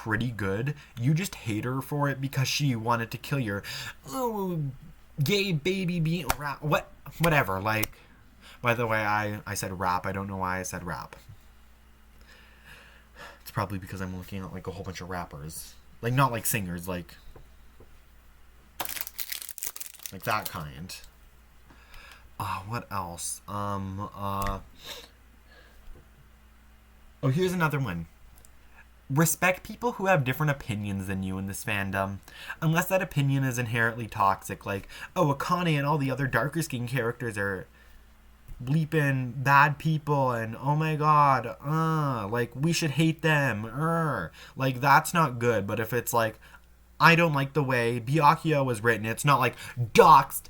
pretty good. You just hate her for it because she wanted to kill your gay baby being rap. Whatever. Like, by the way, I said rap. I don't know why I said rap. It's probably because I'm looking at like a whole bunch of rappers. Like, not like singers, like that kind. What else? Oh, here's another one. Respect people who have different opinions than you in this fandom, unless that opinion is inherently toxic, like, oh, Akane and all the other darker skinned characters are bleeping bad people, and oh my god, like, we should hate them, like, that's not good. But if it's like, I don't like the way Byakuya was written, it's not like, doxed,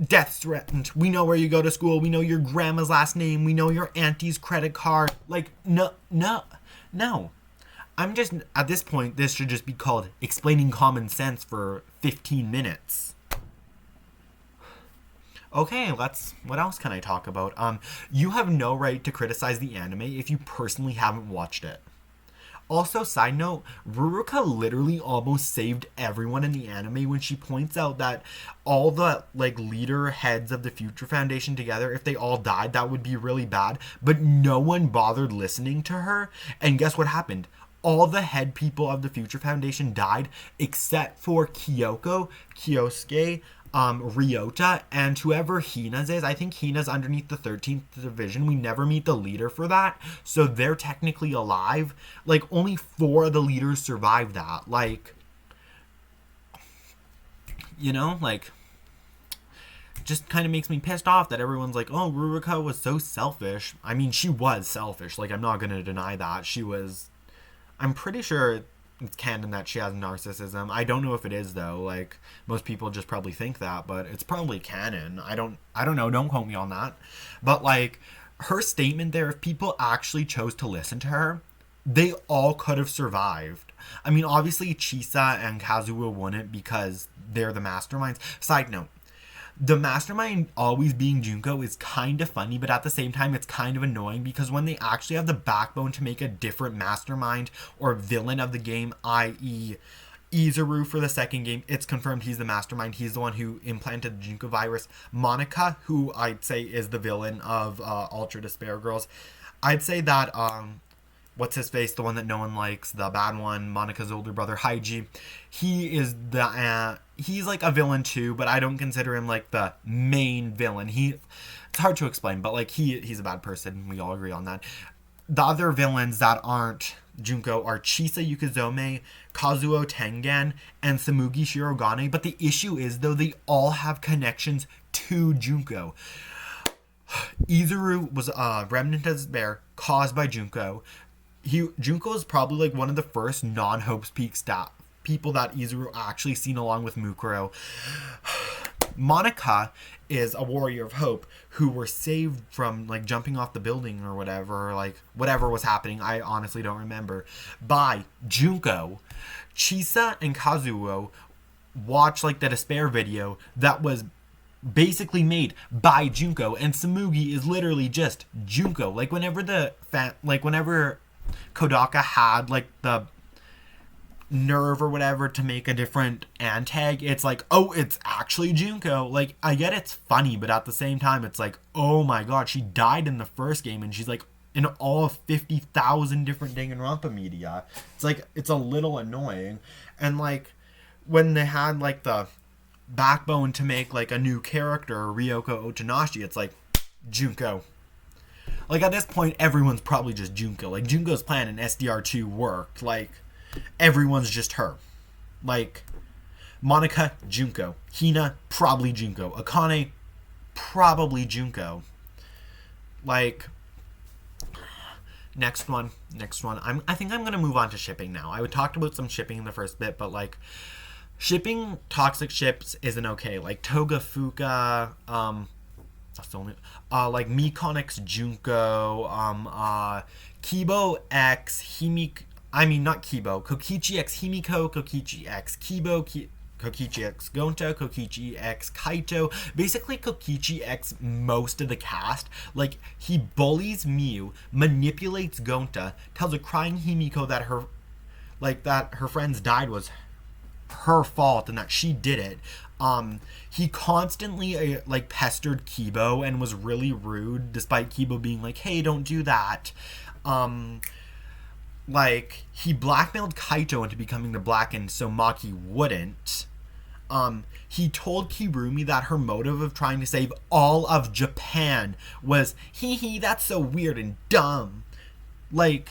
death threatened, we know where you go to school, we know your grandma's last name, we know your auntie's credit card, like, no. I'm just, at this point, this should just be called explaining common sense for 15 minutes. Okay, what else can I talk about? You have no right to criticize the anime if you personally haven't watched it. Also, side note, Ruruka literally almost saved everyone in the anime when she points out that all the, like, leader heads of the Future Foundation together, if they all died, that would be really bad. But no one bothered listening to her. And guess what happened? All the head people of the Future Foundation died except for Kyoko, Kyosuke, Ryota, and whoever Hina's is. I think Hina's underneath the 13th division. We never meet the leader for that, so they're technically alive. Like, only 4 of the leaders survived that. Like, you know, like, just kind of makes me pissed off that everyone's like, oh, Ruruka was so selfish. I mean, she was selfish. Like, I'm not gonna deny that. She was... I'm pretty sure it's canon that she has narcissism. I don't know if it is, though. Like, most people just probably think that, but it's probably canon. I don't know. Don't quote me on that. But, like, her statement there, if people actually chose to listen to her, they all could have survived. I mean, obviously, Chisa and Kazuo wouldn't because they're the masterminds. Side note, the mastermind always being Junko is kind of funny, but at the same time, it's kind of annoying because when they actually have the backbone to make a different mastermind or villain of the game, i.e. Izuru for the second game, it's confirmed he's the mastermind. He's the one who implanted the Junko virus. Monica, who I'd say is the villain of Ultra Despair Girls, I'd say that, what's his face, the one that no one likes, the bad one, Monica's older brother, Haiji, he is the, he's like a villain too, but I don't consider him like the main villain. It's hard to explain, but like he's a bad person. We all agree on that. The other villains that aren't Junko are Chisa Yukizome, Kazuo Tengen, and Samugi Shirogane, but the issue is, though, they all have connections to Junko. Izuru was a remnant of despair caused by Junko. Junko is probably like one of the first non-Hope's Peak people that Izuru actually seen along with Mukuro. Monica is a warrior of hope who were saved from like jumping off the building or whatever, like whatever was happening, I honestly don't remember, by Junko. Chisa and Kazuo watch like the despair video that was basically made by Junko, and Samugi is literally just Junko. Like whenever whenever Kodaka had like the nerve or whatever to make a different antag, it's like, oh, it's actually Junko. Like, I get it's funny, but at the same time, it's like, oh my god, she died in the first game and she's like in all 50,000 different Danganronpa media. It's like, it's a little annoying. And like, when they had like the backbone to make like a new character, Ryoko Otonashi, it's like, Junko. Like, at this point, everyone's probably just Junko. Like, Junko's plan in SDR2 worked. Like, everyone's just her. Like, Monica, Junko. Hina, probably Junko. Akane, probably Junko. Like, next one. I think I'm going to move on to shipping now. I talked about some shipping in the first bit, but, like, shipping toxic ships isn't okay. Like, Toga Fuka, that's the only, like Mikon X Junko, Kibo X Himiko, not Kibo, Kokichi X Himiko, Kokichi X Kibo, Kokichi X Gonta, Kokichi X Kaito, basically Kokichi X most of the cast. Like, he bullies Miu, manipulates Gonta, tells a crying Himiko that her, like that her friends died was her fault and that she did it. He constantly like pestered Kibo and was really rude, despite Kibo being like, "Hey, don't do that." Like he blackmailed Kaito into becoming the Blackened so Maki wouldn't. He told Kirumi that her motive of trying to save all of Japan was, hee, that's so weird and dumb. Like,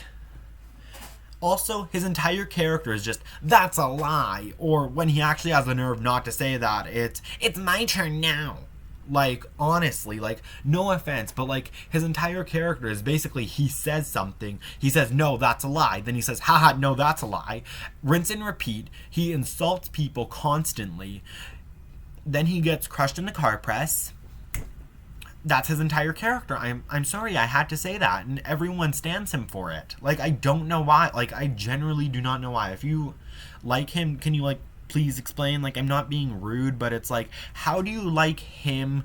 also, his entire character is just, that's a lie. Or when he actually has the nerve not to say that, it's my turn now. Like, honestly, like, no offense, but like, his entire character is basically, he says something, he says, no, that's a lie, then he says, haha, no, that's a lie, rinse and repeat, he insults people constantly, then he gets crushed in the car press. That's his entire character. I'm sorry, I had to say that, and everyone stands him for it. Like, I don't know why, like, I generally do not know why. If you like him, can you, like, please explain? Like, I'm not being rude, but it's like, how do you like him,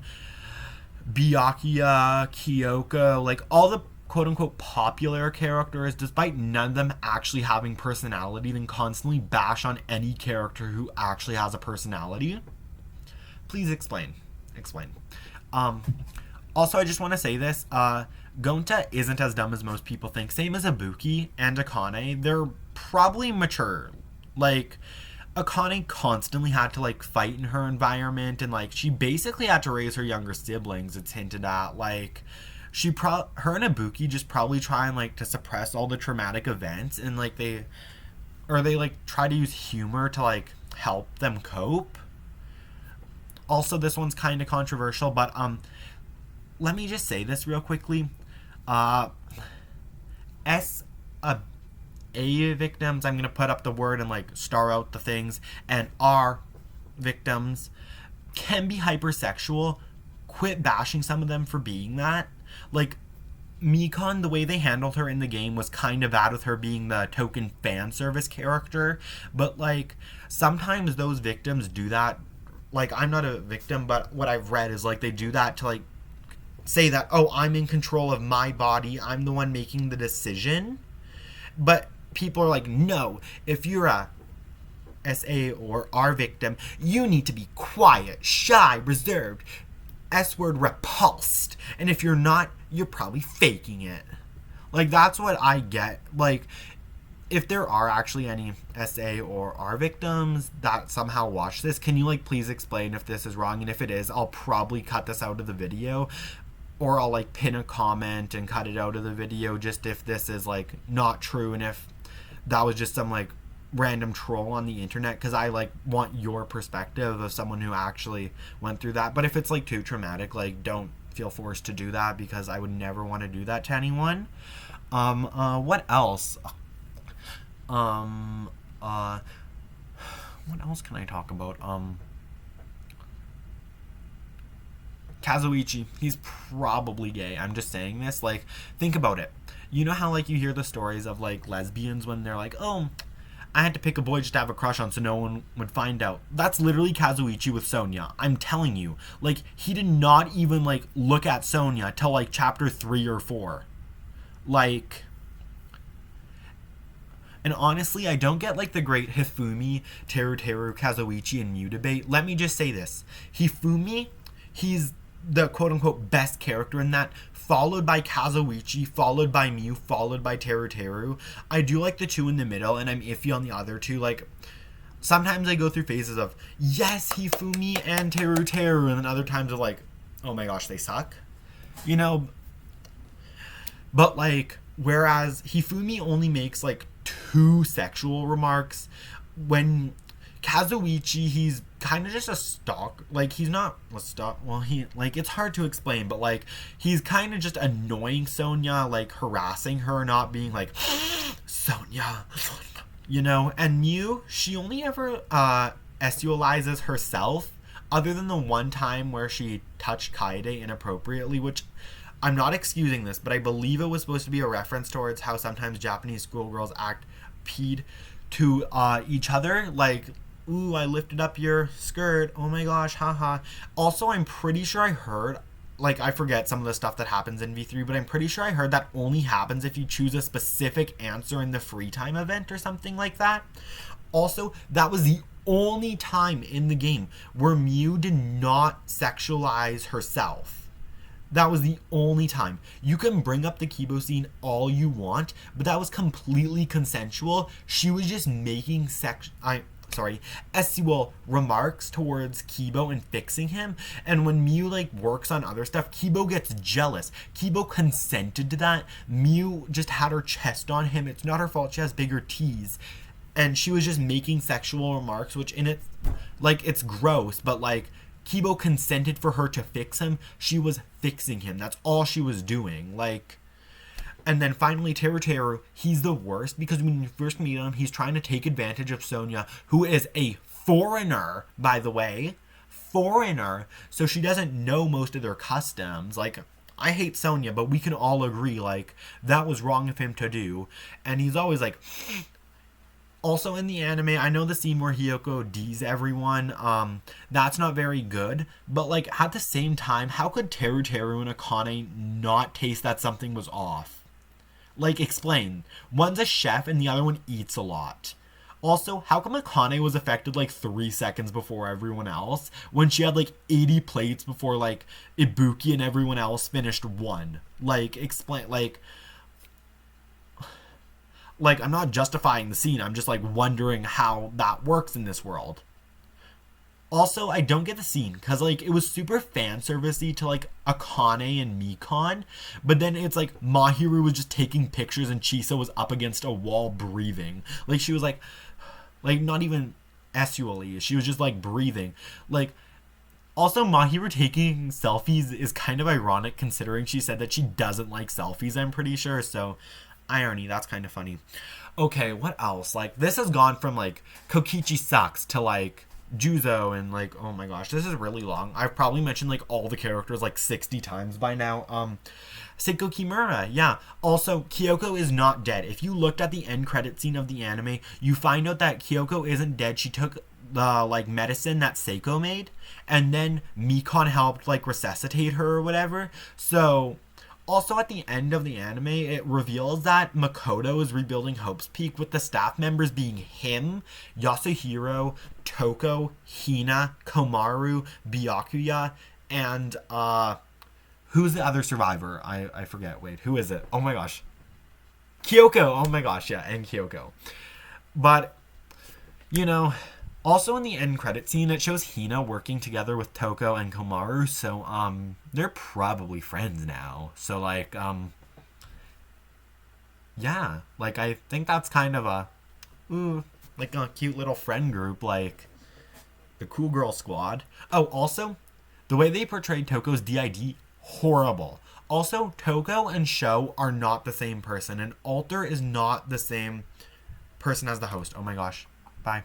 Byakuya, Kyoka, like all the quote-unquote popular characters, despite none of them actually having personality, then constantly bash on any character who actually has a personality? Please explain. Also, I just want to say this, Gonta isn't as dumb as most people think. Same as Ibuki and Akane. They're probably mature. Like, Akane constantly had to, like, fight in her environment, and, like, she basically had to raise her younger siblings, it's hinted at. Like, her and Ibuki just probably try and, like, to suppress all the traumatic events, and, like, they like, try to use humor to, like, help them cope. Also, this one's kind of controversial, but, let me just say this real quickly. A victims, I'm going to put up the word and like star out the things, and R victims can be hypersexual. Quit bashing some of them for being that. Like, Mikon, the way they handled her in the game was kind of bad with her being the token fan service character, but like sometimes those victims do that. Like, I'm not a victim, but what I've read is like they do that to like say that, oh, I'm in control of my body, I'm the one making the decision. But people are like, no, if you're a SA or R victim, you need to be quiet, shy, reserved, S word, repulsed. And if you're not, you're probably faking it. Like, that's what I get. Like, if there are actually any SA or R victims that somehow watch this, can you, like, please explain if this is wrong? And if it is, I'll probably cut this out of the video. Or I'll, like, pin a comment and cut it out of the video just if this is, like, not true, and if that was just some, like, random troll on the internet, because I, like, want your perspective of someone who actually went through that. But if it's, like, too traumatic, like, don't feel forced to do that, because I would never want to do that to anyone. What else? What else can I talk about? Kazuichi, he's probably gay. I'm just saying this. Like, think about it. You know how, like, you hear the stories of, like, lesbians when they're like, oh, I had to pick a boy just to have a crush on so no one would find out. That's literally Kazuichi with Sonya. I'm telling you. Like, he did not even, like, look at Sonya till, like, chapter 3 or 4. Like, and honestly, I don't get, like, the great Hifumi, Teru, Kazuichi, and Mew debate. Let me just say this. Hifumi, he's the quote-unquote best character in that, followed by Kazuichi, followed by Mew, followed by Teru. I do like the two in the middle, and I'm iffy on the other two. Like, sometimes I go through phases of, yes, Hifumi and Teru, and then other times of, like, oh my gosh, they suck. You know? But, like, whereas Hifumi only makes, like, 2 sexual remarks, when Kazuichi, he's kind of just a stalk. Like, he's not a stalk. Well, he, like, it's hard to explain, but, like, he's kind of just annoying Sonya, like, harassing her, not being like, Sonya, you know? And Mew, she only ever sexualizes herself, other than the one time where she touched Kaede inappropriately, which I'm not excusing this, but I believe it was supposed to be a reference towards how sometimes Japanese schoolgirls act peed to each other, like, ooh, I lifted up your skirt, oh my gosh, haha. Also, I'm pretty sure I heard like, I forget some of the stuff that happens in V3, but I'm pretty sure I heard that only happens if you choose a specific answer in the free time event or something like that. Also, that was the only time in the game where Miu did not sexualize herself. That was the only time. You can bring up the Kibo scene all you want, but that was completely consensual. She was just making sexual remarks towards Kibo and fixing him. And when Miu like works on other stuff, Kibo gets jealous. Kibo consented to that. Miu just had her chest on him. It's not her fault she has bigger T's. And she was just making sexual remarks, which in it, like, it's gross, but like, Kibo consented for her to fix him. She was fixing him. That's all she was doing. Like, and then finally, Teru, he's the worst because when you first meet him, he's trying to take advantage of Sonia, who is a foreigner, by the way. Foreigner. So she doesn't know most of their customs. Like, I hate Sonia, but we can all agree, like, that was wrong of him to do. And he's always like... Also in the anime, I know the scene where Hiyoko D's everyone, that's not very good, but like at the same time, how could Teru and Akane not taste that something was off? Like, explain. One's a chef and the other one eats a lot. Also, how come Akane was affected like 3 seconds before everyone else when she had like 80 plates before like Ibuki and everyone else finished one? Like, explain, like, I'm not justifying the scene. I'm just, like, wondering how that works in this world. Also, I don't get the scene. Because, like, it was super fan servicey to, like, Akane and Mikon. But then it's, like, Mahiru was just taking pictures and Chisa was up against a wall breathing. Like, she was, like, not even SULE. She was just, like, breathing. Like, also, Mahiru taking selfies is kind of ironic considering she said that she doesn't like selfies, I'm pretty sure. So... irony, that's kind of funny. Okay, what else? Like, this has gone from like Kokichi sucks to like Juzo and like, oh my gosh, this is really long. I've probably mentioned like all the characters like 60 times by now. Seiko Kimura, yeah. Also, Kyoko is not dead. If you looked at the end credit scene of the anime, you find out that Kyoko isn't dead. She took the like medicine that Seiko made, and then Mikon helped like resuscitate her or whatever. So also, at the end of the anime, it reveals that Makoto is rebuilding Hope's Peak with the staff members being him, Yasuhiro, Toko, Hina, Komaru, Byakuya, and, who's the other survivor? I forget. Wait, who is it? Oh my gosh. Kyoko! Oh my gosh, yeah, and Kyoko. But, you know... Also in the end credit scene, it shows Hina working together with Toko and Komaru, so, they're probably friends now. So, like, yeah, like, I think that's kind of a, like a cute little friend group, like, the Cool Girl Squad. Oh, also, the way they portrayed Toko's DID, horrible. Also, Toko and Sho are not the same person, and Alter is not the same person as the host. Oh my gosh. Bye.